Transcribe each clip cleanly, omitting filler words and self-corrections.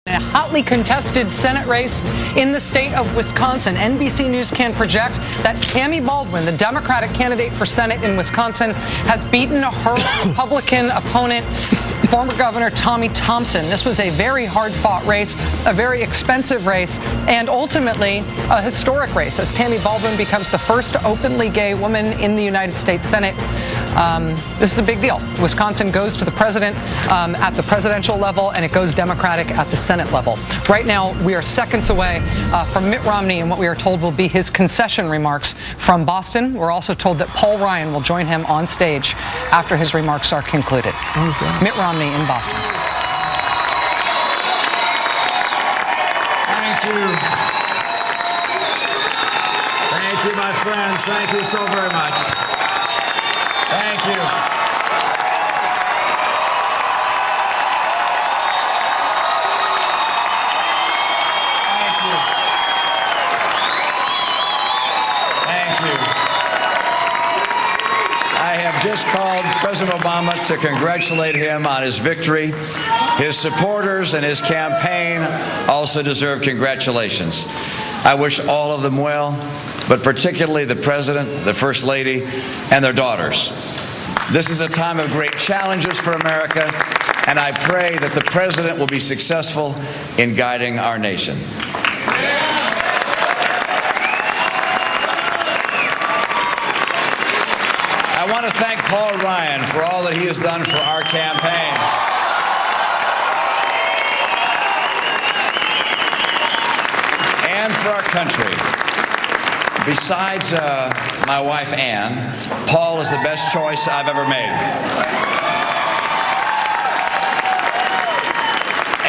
A hotly contested Senate race in the state of Wisconsin. NBC News can project that Tammy Baldwin, the Democratic candidate for Senate in Wisconsin, has beaten her Republican opponent, former Governor Tommy Thompson. This was a very hard-fought race, a very expensive race, and ultimately a historic race as Tammy Baldwin becomes the first openly gay woman in the United States Senate. This is a big deal. Wisconsin goes to the president at the presidential level, and it goes Democratic at the Senate level. Right now, we are seconds away from Mitt Romney and what we are told will be his concession remarks from Boston. We're also told that Paul Ryan will join him on stage after his remarks are concluded. Okay. Mitt Romney in Boston. Thank you. Thank you, my friends. Thank you so very much. Thank you. Thank you. Thank you. I have just called President Obama to congratulate him on his victory. His supporters and his campaign also deserve congratulations. I wish all of them well, but particularly the President, the First Lady, and their daughters. This is a time of great challenges for America, and I pray that the President will be successful in guiding our nation. I want to thank Paul Ryan for all that he has done for our campaign. And for our country. Besides my wife, Ann, Paul is the best choice I've ever made.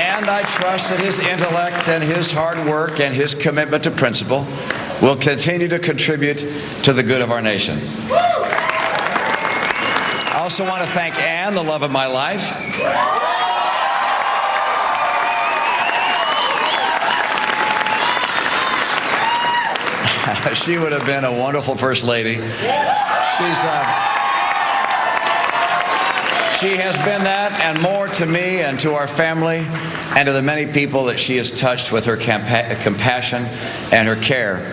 And I trust that his intellect and his hard work and his commitment to principle will continue to contribute to the good of our nation. I also want to thank Ann, the love of my life. She would have been a wonderful First Lady. She has been that and more to me and to our family and to the many people that she has touched with her compassion and her care.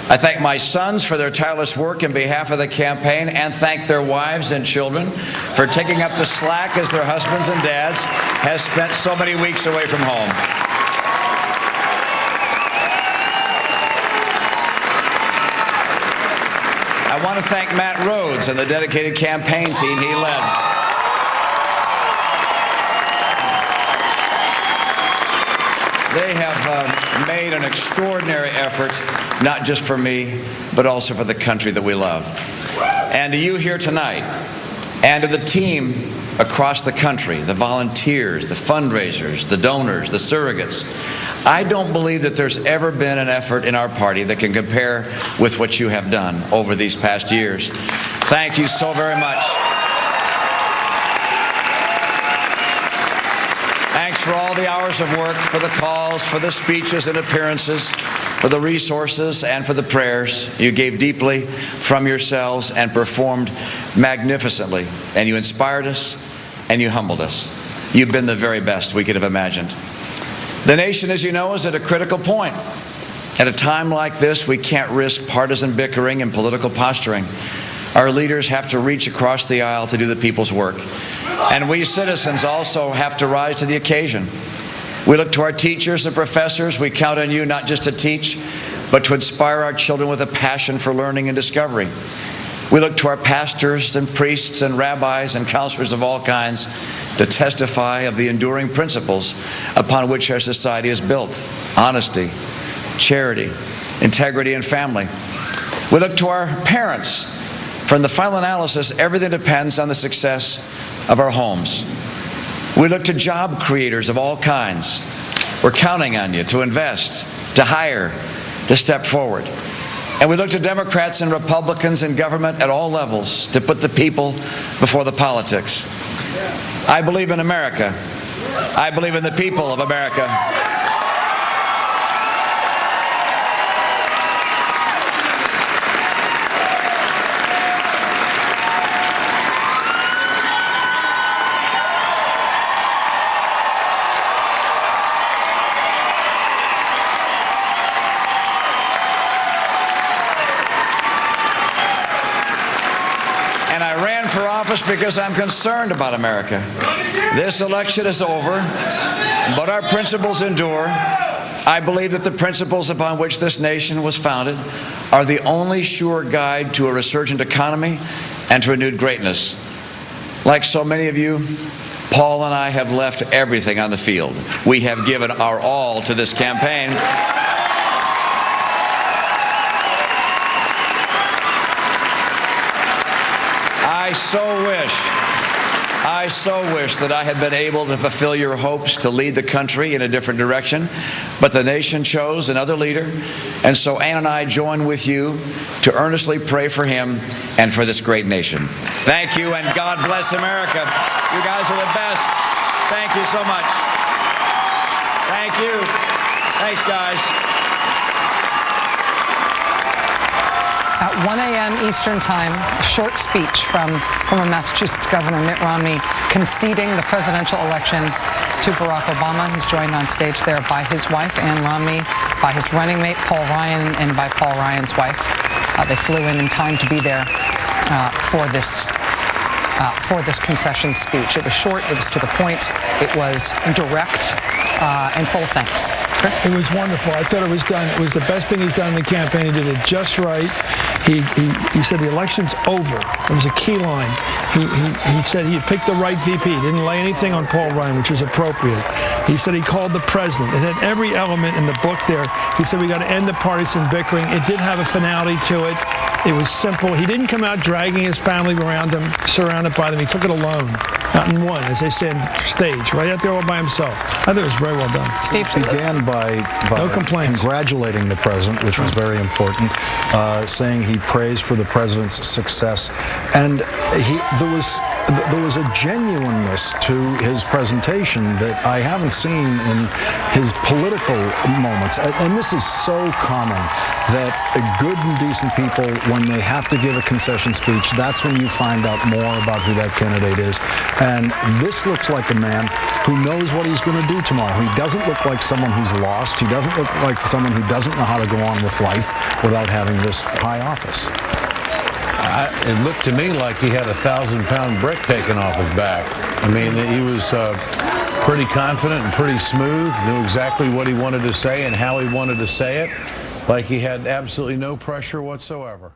I thank my sons for their tireless work in behalf of the campaign and thank their wives and children for taking up the slack as their husbands and dads have spent so many weeks away from home. I want to thank Matt Rhodes and the dedicated campaign team he led. They have made an extraordinary effort, not just for me, but also for the country that we love. And to you here tonight, and to the team across the country, the volunteers, the fundraisers, the donors, the surrogates, I don't believe that there's ever been an effort in our party that can compare with what you have done over these past years. Thank you so very much. Thanks for all the hours of work, for the calls, for the speeches and appearances, for the resources and for the prayers. You gave deeply from yourselves and performed magnificently. And you inspired us and you humbled us. You've been the very best we could have imagined. The nation, as you know, is at a critical point. At a time like this, we can't risk partisan bickering and political posturing. Our leaders have to reach across the aisle to do the people's work. And we citizens also have to rise to the occasion. We look to our teachers and professors. We count on you not just to teach, but to inspire our children with a passion for learning and discovery. We look to our pastors and priests and rabbis and counselors of all kinds to testify of the enduring principles upon which our society is built: honesty, charity, integrity, and family. We look to our parents. For in the final analysis, everything depends on the success of our homes. We look to job creators of all kinds. We're counting on you to invest, to hire, to step forward. And we look to Democrats and Republicans in government at all levels to put the people before the politics. I believe in America. I believe in the people of America. just because I'm concerned about America. This election is over, but our principles endure. I believe that the principles upon which this nation was founded are the only sure guide to a resurgent economy and to renewed greatness. Like so many of you, Paul and I have left everything on the field. We have given our all to this campaign. I so wish that I had been able to fulfill your hopes to lead the country in a different direction, but the nation chose another leader, and so Ann and I join with you to earnestly pray for him and for this great nation. Thank you, and God bless America. You guys are the best. Thank you so much. Thank you. Thanks, guys. At 1 a.m. Eastern Time, a short speech from former Massachusetts Governor Mitt Romney conceding the presidential election to Barack Obama. He's joined on stage there by his wife, Ann Romney, by his running mate, Paul Ryan, and by Paul Ryan's wife. They flew in time to be there for this concession speech. It was short, it was to the point, it was direct, and full of thanks. Chris? It was wonderful. I thought it was done. It was the best thing he's done in the campaign. He did it just right. He said the election's over. It was a key line. He said he had picked the right VP. He didn't lay anything on Paul Ryan, which was appropriate. He said he called the president. It had every element in the book there. He said we got to end the partisan bickering. It did have a finality to it. It was simple. He didn't come out dragging his family around him, surrounded by them. He took it alone. Not in one, as they say on stage, right out there all by himself. I thought it was very well done. Steve began by no complaints, congratulating the president, which was very important, saying he praised for the president's success, and there was a genuineness to his presentation that I haven't seen in his political moments. And this is so common that good and decent people, when they have to give a concession speech, that's when you find out more about who that candidate is. And this looks like a man who knows what he's going to do tomorrow. He doesn't look like someone who's lost. He doesn't look like someone who doesn't know how to go on with life without having this high office. It looked to me like he had a 1,000-pound brick taken off his back. I mean, he was pretty confident and pretty smooth, knew exactly what he wanted to say and how he wanted to say it, like he had absolutely no pressure whatsoever.